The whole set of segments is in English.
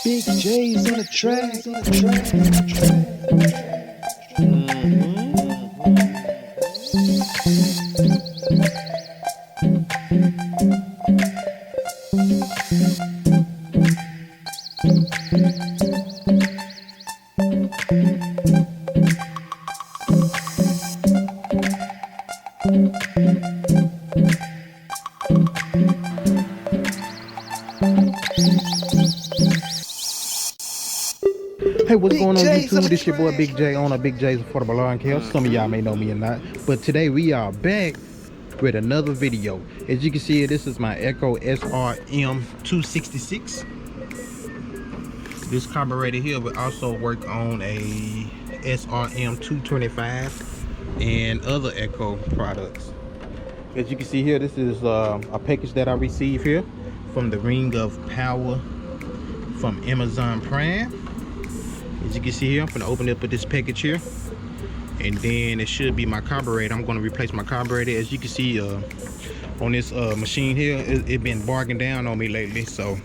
Big J's on the track. Hey, what's going on YouTube? This your boy Big J, owner of Big J's Affordable Lawn Care. Some of y'all may know me or not, but today we are back with another video. As you can see, this is my Echo SRM 266. This carburetor here will also work on a SRM 225 and other Echo products. As you can see here, this is a package that I received here from the Ring of Power from Amazon Prime. As you can see here, I'm gonna open up with this package here, and then it should be my carburetor. I'm gonna replace my carburetor. As you can see on this machine here, it been barking down on me lately, so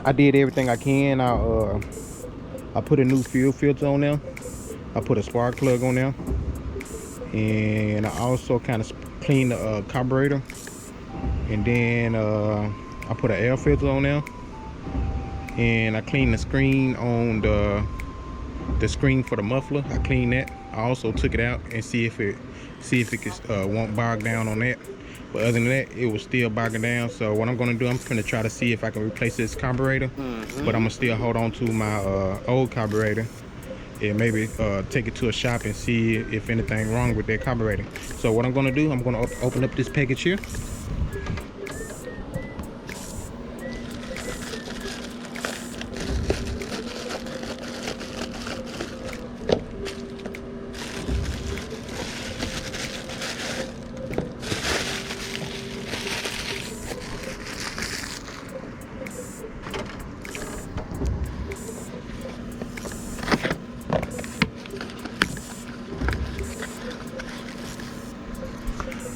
I did everything I can. I put a new fuel filter on there, I put a spark plug on there, and I also kind of cleaned the carburetor, and then I put an air filter on there, and I cleaned the screen on the screen for the muffler. I cleaned that. I also took it out and see if it won't bog down on that. But other than that, it was still bogging down. So what I'm gonna do, I'm gonna try to see if I can replace this carburetor. But I'm gonna still hold on to my old carburetor and maybe take it to a shop and see if anything wrong with that carburetor. So what I'm gonna do, I'm gonna open up this package here.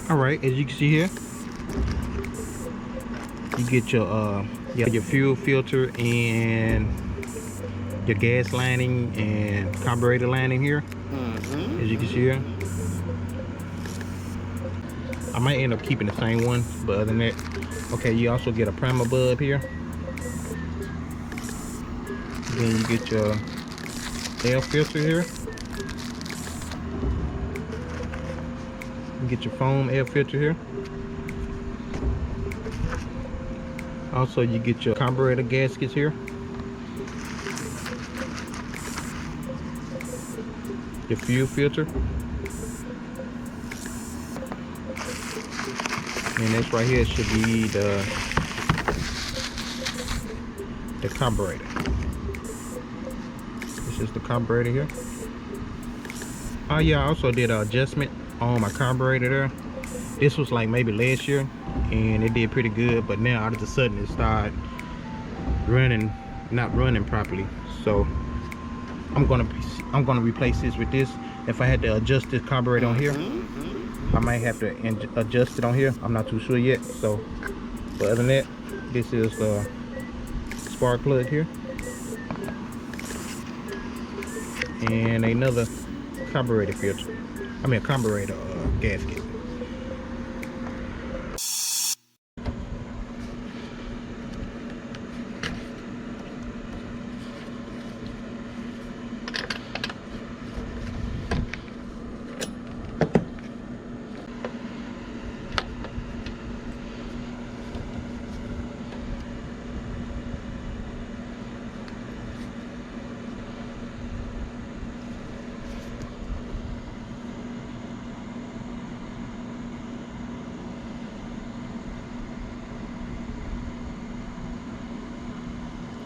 All right, as you can see here, you get your fuel filter and your gas lining and carburetor lining here. As you can see here, I might end up keeping the same one, but other than that, okay, you also get a primer bulb here. Then you get your air filter here. Get your foam air filter here. Also, you get your carburetor gaskets here. Your fuel filter. And this right here should be the carburetor. This is the carburetor here. Oh yeah, I also did an adjustment on my carburetor there. This was like maybe last year and it did pretty good, but now all of a sudden it started not running properly. So I'm gonna replace this with this. If I had to adjust this carburetor on here, I might have to adjust it on here. I'm not too sure yet. So but other than that, this is the spark plug here and another carburetor filter. I mean a carburetor gasket.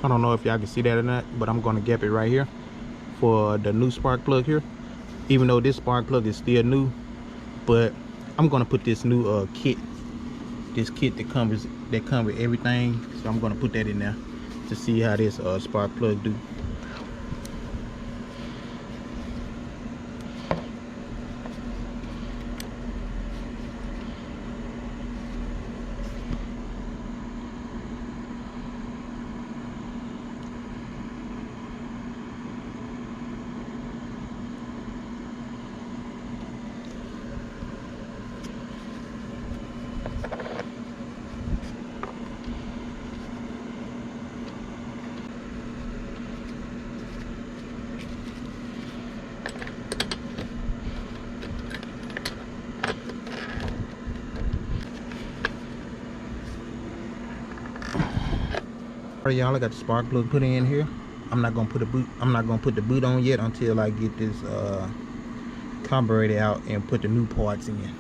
I don't know if y'all can see that or not, but I'm gonna gap it right here for the new spark plug here. Even though this spark plug is still new, but I'm gonna put this new kit that comes with everything. So I'm gonna put that in there to see how this spark plug do. Alright, y'all, I got the spark plug put in here. I'm not gonna put the boot on yet until I get this carburetor out and put the new parts in.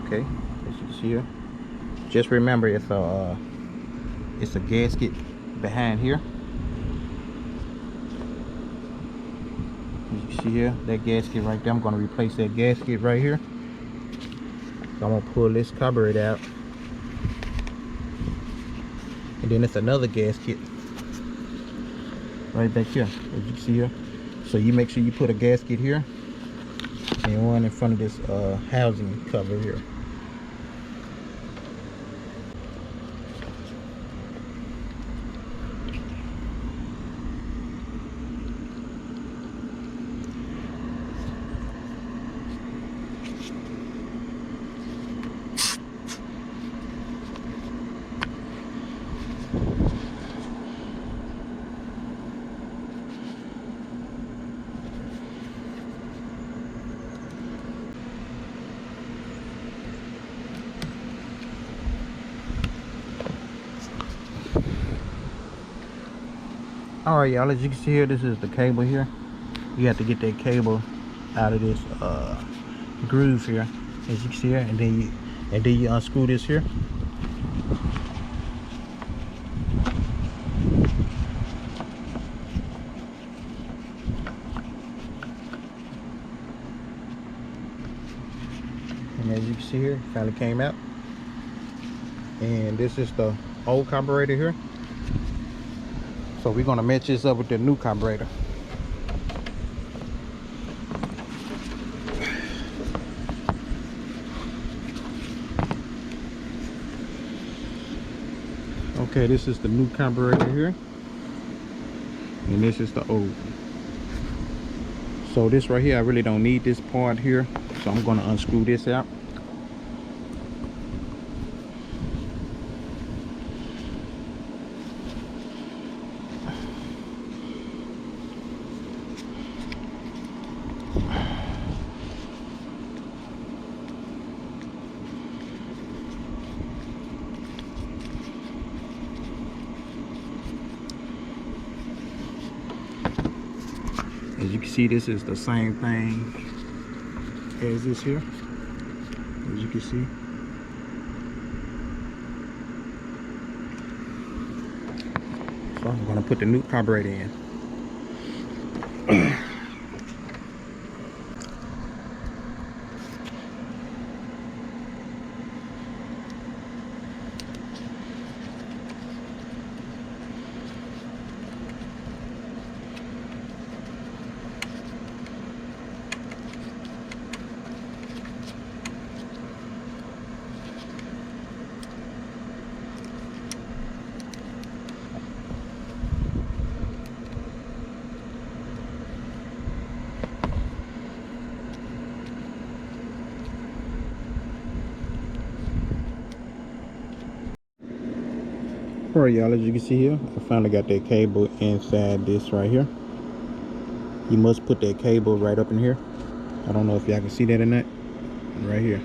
Okay, as you can see here, just remember it's a gasket behind here. As you can see here, that gasket right there, I'm going to replace that gasket right here. So I'm going to pull this carburetor out, and then it's another gasket right back here, as you can see here. So you make sure you put a gasket here and one in front of this housing cover here. Alright, y'all, as you can see here, this is the cable here. You have to get that cable out of this groove here, as you can see here, and then you unscrew this here. And as you can see here, it finally came out. And this is the old carburetor here. So we're gonna match this up with the new carburetor. Okay, this is the new carburetor here, and this is the old. So this right here, I really don't need this part here, so I'm gonna unscrew this out. As you can see, this is the same thing as this here, as you can see. So I'm going to put the new carburetor in. Alright, y'all, as you can see here, I finally got that cable inside this right here. You must put that cable right up in here. I don't know if y'all can see that or not. Right here.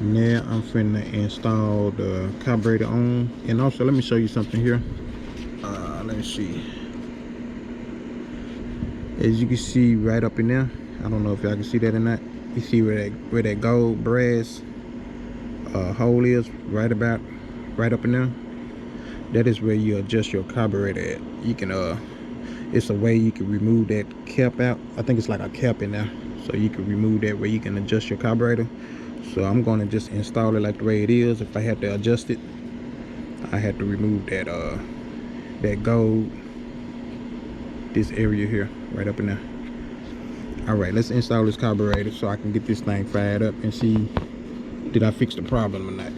Now I'm finna install the carburetor on. And also, let me show you something here. Let me see. As you can see right up in there, I don't know if y'all can see that or not. You see where that gold brass hole is, right up in there. That is where you adjust your carburetor at. You can it's a way you can remove that cap out. I think it's like a cap in there, so you can remove that where you can adjust your carburetor. So I'm going to just install it like the way it is. If I had to adjust it, I had to remove that that gold this area here, right up in there. All right, let's install this carburetor so I can get this thing fired up and see did I fix the problem or not.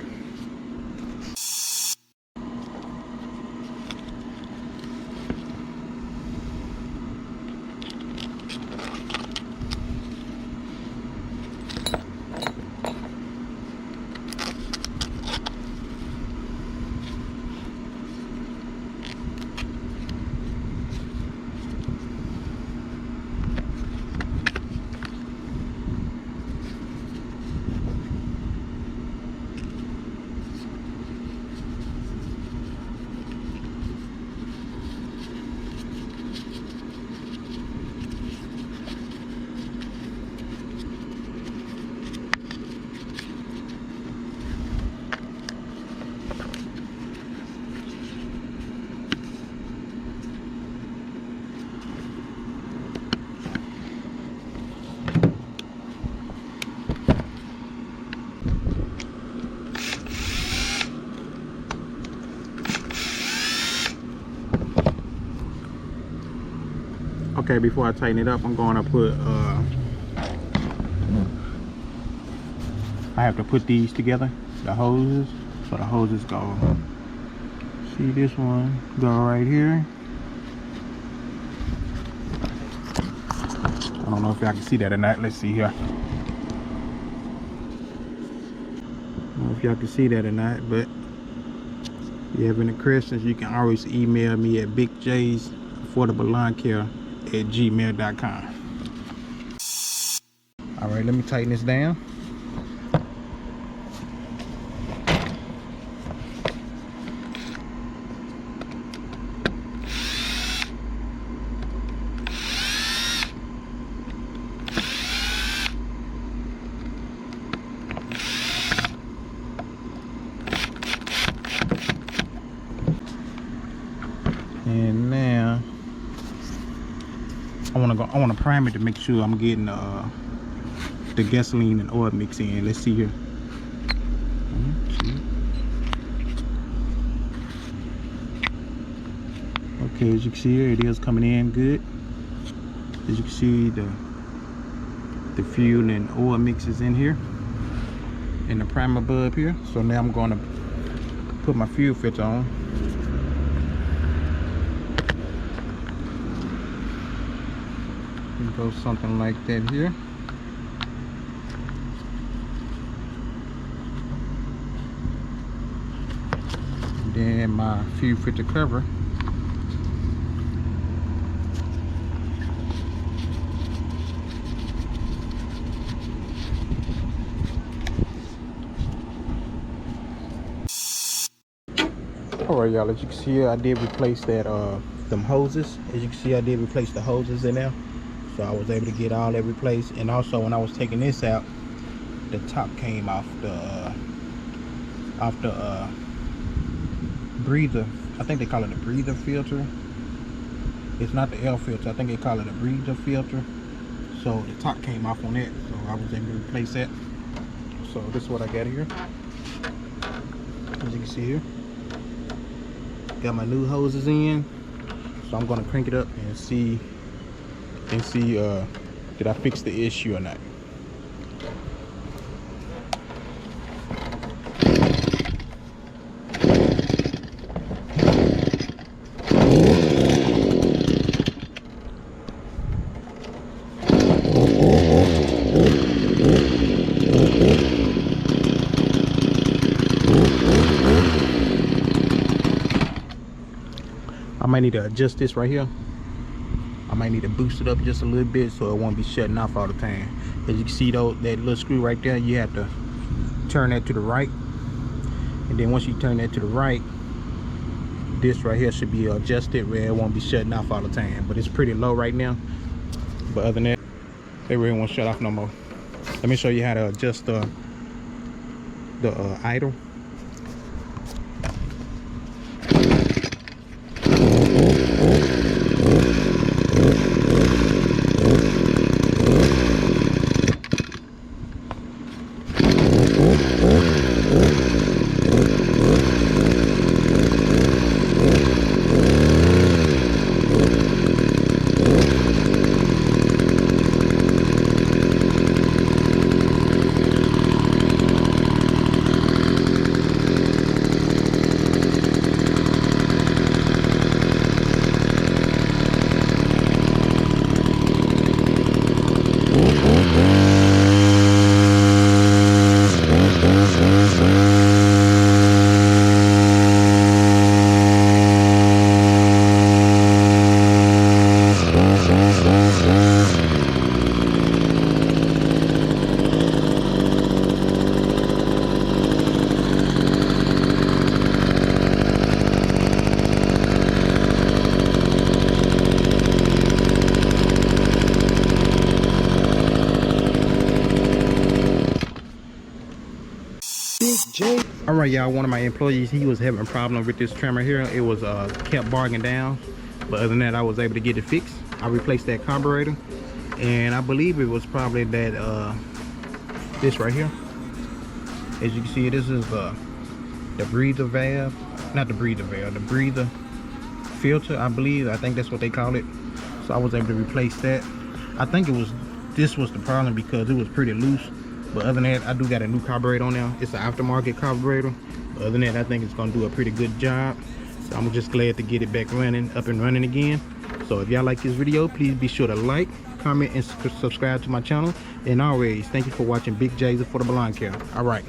Okay, before I tighten it up, I'm going to put I have to put these together, the hoses. So the hoses go, see this one go right here. I don't know if y'all can see that or not. Let's see here. I don't know if y'all can see that or not, but if you have any questions, you can always email me at bigjsaffordableLawnCare@gmail.com. All right, let me tighten this down. And now I want to prime it to make sure I'm getting the gasoline and oil mix in. Let's see here. Okay, as you can see here, it is coming in good. As you can see, the fuel and oil mix is in here, and the primer bulb here. So now I'm going to put my fuel filter on. It goes something like that here. And then my fuel filter cover. Alright y'all, as you can see here, I did replace that them hoses. As you can see, I did replace the hoses in there. So I was able to get all that replaced. And also when I was taking this out, the top came off the breather. I think they call it a breather filter. It's not the air filter, I think they call it a breather filter. So the top came off on that, so I was able to replace that. So this is what I got here. As you can see here, got my new hoses in. So I'm gonna crank it up and see did I fix the issue or not. I might need to adjust this right here. I might need to boost it up just a little bit so it won't be shutting off all the time. As you can see though, that little screw right there, you have to turn that to the right. And then once you turn that to the right, this right here should be adjusted where it won't be shutting off all the time. But it's pretty low right now. But other than that, they really won't shut off no more. Let me show you how to adjust the idle. All right, y'all, one of my employees, he was having a problem with this trimmer here. It was kept barking down, but other than that, I was able to get it fixed. I replaced that carburetor, and I believe it was probably that this right here. As you can see, this is the breather valve, not the breather valve, the breather filter, I believe. I think that's what they call it. So I was able to replace that. I think this was the problem because it was pretty loose. But other than that, I do got a new carburetor on there. It's an aftermarket carburetor. But other than that, I think it's gonna do a pretty good job. So I'm just glad to get it back running, up and running again. So if y'all like this video, please be sure to like, comment, and subscribe to my channel. And always, thank you for watching Big J's Affordable Lawn Care. All right.